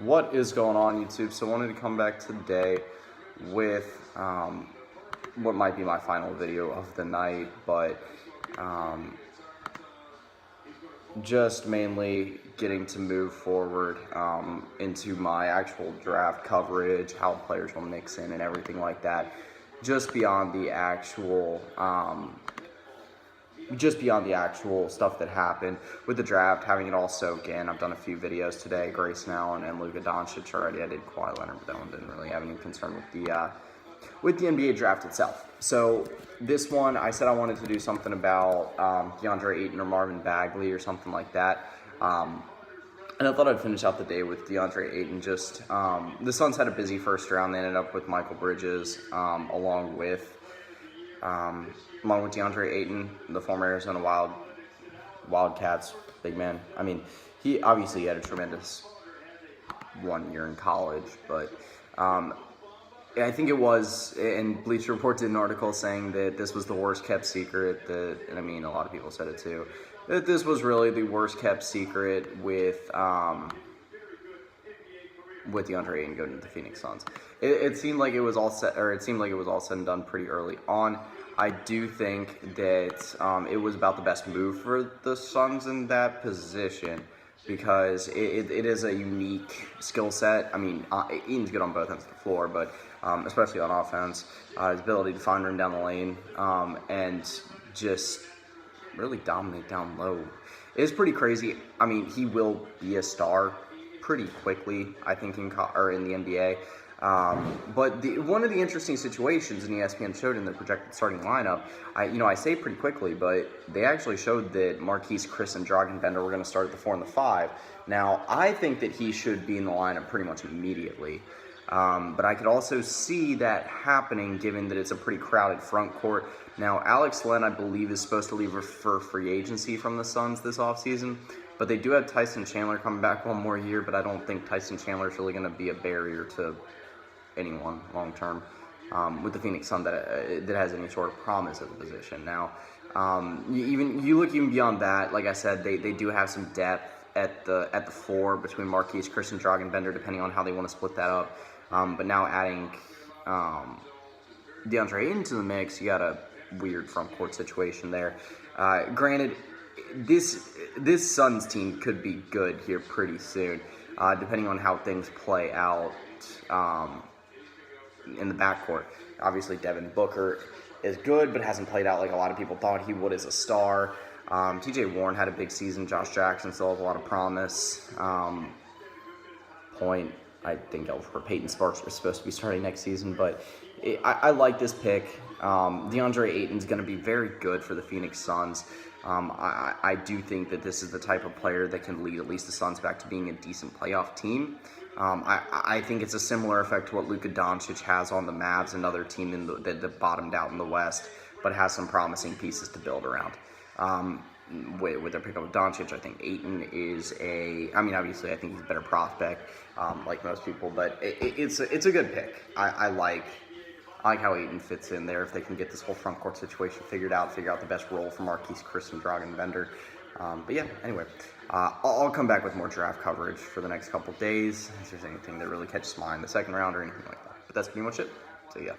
What is going on, YouTube? So I wanted to come back today with what might be my final video of the night, but just mainly getting to move forward into my actual draft coverage, how players will mix in and everything like that, just beyond the actual stuff that happened with the draft, having it all soak in. I've done a few videos today, Grayson Allen and Luka Doncic already. I did Kawhi Leonard, but that one didn't really have any concern with the NBA draft itself. So this one, I said I wanted to do something about DeAndre Ayton or Marvin Bagley or something like that. And I thought I'd finish out the day with DeAndre Ayton. Just the Suns had a busy first round. They ended up with Michael Bridges along with DeAndre Ayton, the former Arizona Wildcats big man. I mean, he obviously had a tremendous 1 year in college, but I think it was, and Bleacher Report did an article saying that this was the worst kept secret, and I mean, a lot of people said it too, that this was really the worst kept secret with DeAndre Ayton going to the Phoenix Suns. It seemed like it was all set, or it seemed like it was all said and done pretty early on. I do think that it was about the best move for the Suns in that position because it is a unique skill set. I mean, Ayton's good on both ends of the floor, but especially on offense, his ability to find room down the lane and just really dominate down low is pretty crazy. I mean, he will be a star pretty quickly, I think, in the NBA. But one of the interesting situations, and ESPN showed in the projected starting lineup, I say pretty quickly, but they actually showed that Marquese Chriss and Dragan Bender were going to start at the 4 and the 5. Now, I think that he should be in the lineup pretty much immediately. But I could also see that happening given that it's a pretty crowded front court. Now, Alex Len, I believe, is supposed to leave for free agency from the Suns this offseason. But they do have Tyson Chandler coming back one more year, but I don't think Tyson Chandler is really going to be a barrier to anyone long term with the Phoenix Suns that has any sort of promise at the position. Now, you look even beyond that. Like I said, they do have some depth at the 4 between Marquese Chriss and Dragan Bender, depending on how they want to split that up. But now adding DeAndre Ayton to the mix, you got a weird front court situation there. Granted, this Suns team could be good here pretty soon, depending on how things play out in the backcourt. Obviously, Devin Booker is good, but hasn't played out like a lot of people thought he would as a star. T.J. Warren had a big season. Josh Jackson still has a lot of promise. I think Elfrid Payton Sparks was supposed to be starting next season, but I like this pick. DeAndre Ayton's going to be very good for the Phoenix Suns. I do think that this is the type of player that can lead at least the Suns back to being a decent playoff team. I think it's a similar effect to what Luka Doncic has on the Mavs, another team that bottomed out in the West, but has some promising pieces to build around. With their pickup of Doncic, I think Ayton is obviously I think he's a better prospect, like most people, but it's a good pick. I like how Ayton fits in there if they can get this whole front court situation figure out the best role for Marquese Chriss and Dragan Bender. But yeah, anyway, I'll come back with more draft coverage for the next couple days if there's anything that really catches my eye in the second round or anything like that. But that's pretty much it. So yeah.